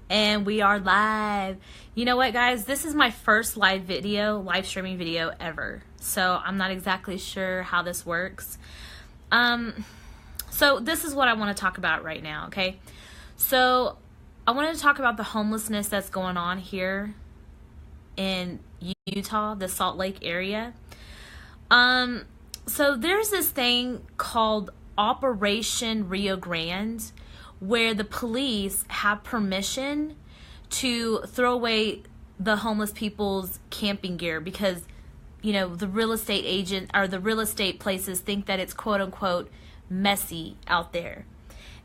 And we are live. You know what, guys? This is my first live streaming video ever. So I'm not exactly sure how this works. So this is what I want to talk about right now, okay? So I wanted to talk about the homelessness that's going on here in Utah, the Salt Lake area. So there's this thing called Operation Rio Grande, where the police have permission to throw away the homeless people's camping gear because, you know, the real estate agent or the real estate places think that it's quote unquote messy out there.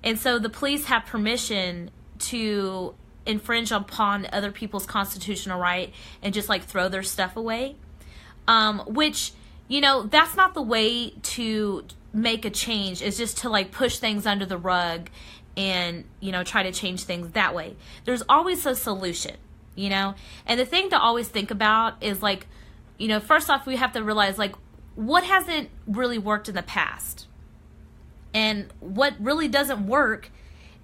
And so the police have permission to infringe upon other people's constitutional right and just like throw their stuff away. Which, you know, that's not the way to make a change. It's just to like push things under the rug and, you know, try to change things that way. There's always a solution, you know? And the thing to always think about is like, you know, first off, we have to realize like what hasn't really worked in the past. And what really doesn't work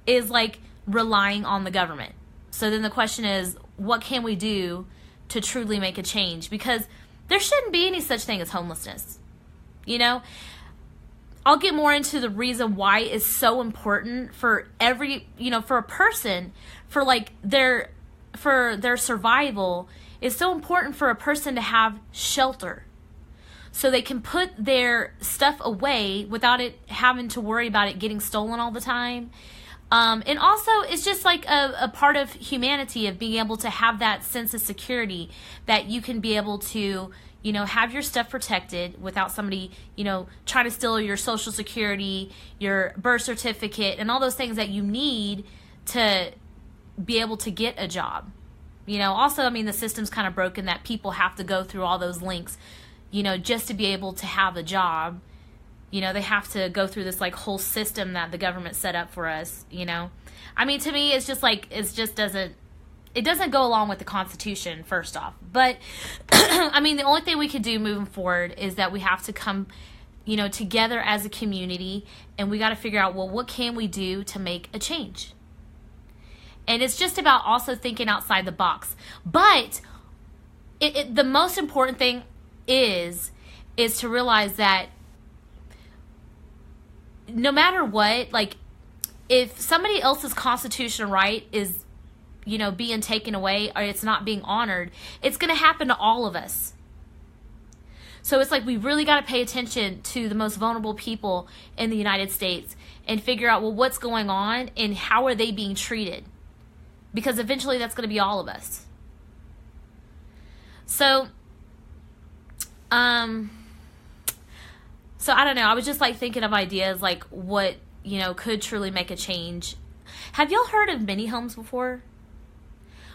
is like relying on the government. So then the question is, what can we do to truly make a change? Because there shouldn't be any such thing as homelessness, you know? I'll get more into the reason why it's so important for every, you know, for a person, for like their survival. It's so important for a person to have shelter so they can put their stuff away without it having to worry about it getting stolen all the time. And also it's just like a part of humanity of being able to have that sense of security that you can be able to, you know, have your stuff protected without somebody, you know, trying to steal your social security, your birth certificate, and all those things that you need to be able to get a job. You know, also, I mean, the system's kind of broken that people have to go through all those links, you know, just to be able to have a job. You know, they have to go through this like whole system that the government set up for us, you know. I mean, to me, it's just like, it doesn't go along with the Constitution, first off. But, I mean, the only thing we could do moving forward is that we have to come, you know, together as a community, and we got to figure out, well, what can we do to make a change? And it's just about also thinking outside the box. But the most important thing is to realize that no matter what, like, if somebody else's constitutional right is, you know, being taken away or it's not being honored, it's going to happen to all of us. So it's like we really got to pay attention to the most vulnerable people in the United States and figure out, well, what's going on and how are they being treated? Because eventually that's going to be all of us. So, so I don't know. I was just like thinking of ideas like what, you know, could truly make a change. Have y'all heard of mini homes before?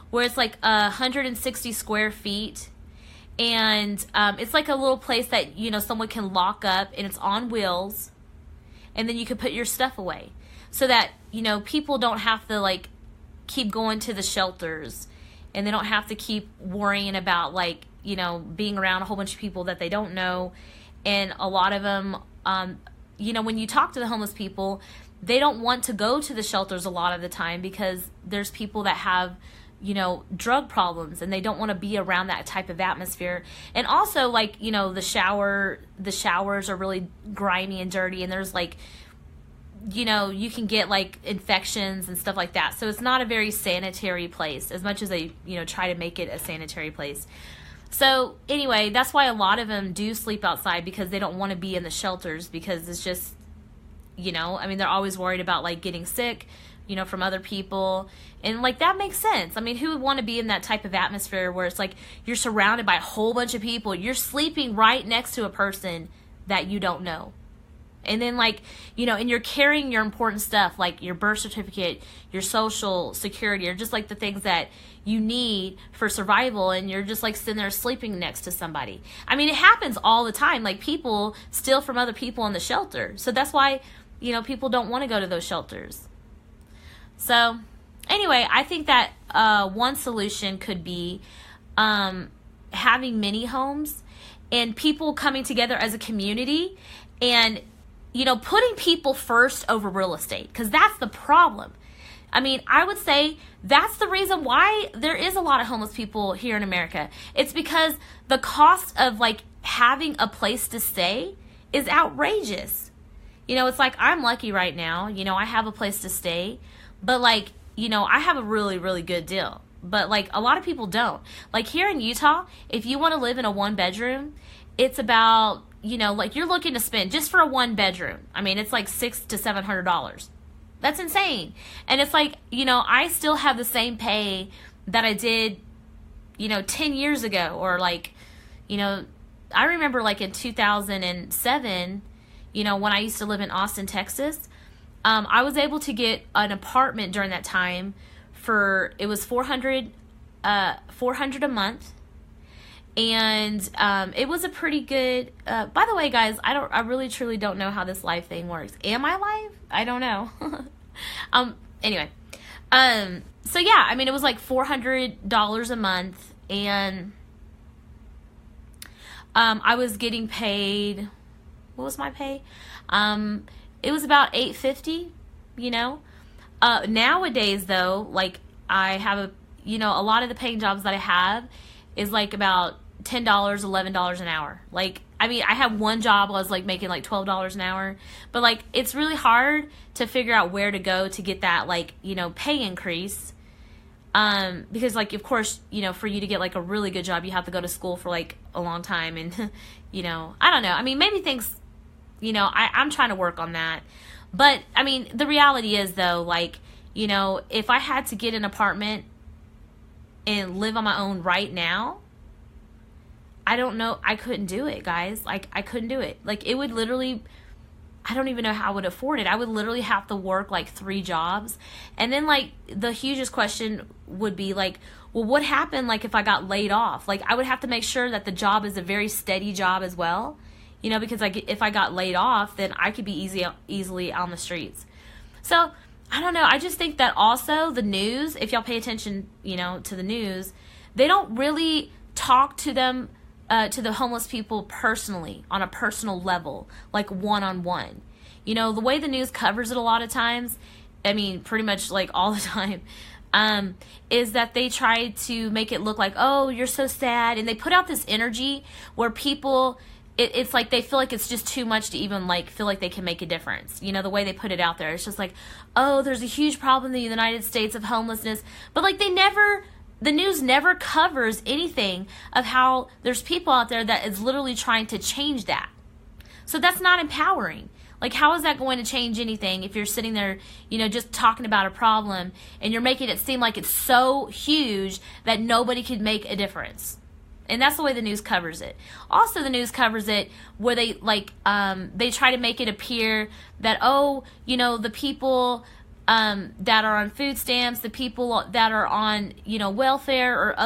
Where it's like 160 square feet, and it's like a little place that, you know, someone can lock up, and it's on wheels, and then you can put your stuff away, so that, you know, people don't have to like keep going to the shelters, and they don't have to keep worrying about like, you know, being around a whole bunch of people that they don't know. And a lot of them, you know, when you talk to the homeless people, they don't want to go to the shelters a lot of the time because there's people that have, you know, drug problems, and they don't want to be around that type of atmosphere. And also, like, you know, the showers are really grimy and dirty, and there's like, you know, you can get like infections and stuff like that. So it's not a very sanitary place, as much as they, you know, try to make it a sanitary place. So anyway, that's why a lot of them do sleep outside, because they don't want to be in the shelters, because it's just, you know, I mean, they're always worried about like getting sick, you know, from other people. And like, that makes sense. I mean, who would want to be in that type of atmosphere where it's like you're surrounded by a whole bunch of people, you're sleeping right next to a person that you don't know? And then like, you know, and you're carrying your important stuff like your birth certificate, your social security, or just like the things that you need for survival, and you're just like sitting there sleeping next to somebody. I mean, it happens all the time. Like, people steal from other people in the shelter. So that's why, you know, people don't want to go to those shelters. So anyway, I think that one solution could be having mini homes and people coming together as a community and, you know, putting people first over real estate, because that's the problem. I mean, I would say that's the reason why there is a lot of homeless people here in America. It's because the cost of like having a place to stay is outrageous. You know, it's like I'm lucky right now. You know, I have a place to stay, but like, you know, I have a really, really good deal. But like a lot of people don't. Like here in Utah, if you want to live in a 1-bedroom, it's about, you know, like you're looking to spend just for a 1-bedroom. I mean, it's like $600 to $700. That's insane. And it's like, you know, I still have the same pay that I did, you know, 10 years ago. Or like, you know, I remember like in 2007, you know, when I used to live in Austin, Texas, I was able to get an apartment during that time for, it was $400 a month. And it was a pretty good, by the way, guys, I really truly don't know how this live thing works. Am I live? I don't know. Anyway, so yeah, I mean, it was like $400 a month, and I was getting paid, what was my pay? It was about $8.50, you know. Nowadays though, like I have a, you know, a lot of the paying jobs that I have is like about $10, $11 an hour. Like, I mean, I had one job I was like making like $12 an hour, but like it's really hard to figure out where to go to get that, like, you know, pay increase. Because like, of course, you know, for you to get like a really good job, you have to go to school for like a long time, and you know, I don't know. I mean, maybe things, you know, I'm trying to work on that. But I mean, the reality is though, like, you know, if I had to get an apartment and live on my own right now, I don't know, I couldn't do it, guys. Like, I couldn't do it. Like, it would literally, I don't even know how I would afford it. I would literally have to work like 3 jobs. And then like the hugest question would be like, well, what happened like if I got laid off? Like, I would have to make sure that the job is a very steady job as well. You know, because like if I got laid off, then I could be easily on the streets. So I don't know. I just think that also the news, if y'all pay attention, you know, to the news, they don't really talk to them, to the homeless people personally, on a personal level, like one-on-one. You know, the way the news covers it a lot of times, I mean, pretty much like all the time, is that they try to make it look like, oh, you're so sad. And they put out this energy where people, it's like they feel like it's just too much to even like feel like they can make a difference. You know, the way they put it out there, it's just like, oh, there's a huge problem in the United States of homelessness. But like the news never covers anything of how there's people out there that is literally trying to change that. So that's not empowering. Like, how is that going to change anything if you're sitting there, you know, just talking about a problem and you're making it seem like it's so huge that nobody could make a difference? And that's the way the news covers it. Also, the news covers it where they like they try to make it appear that, oh, you know, the people that are on food stamps, the people that are on, you know, welfare or other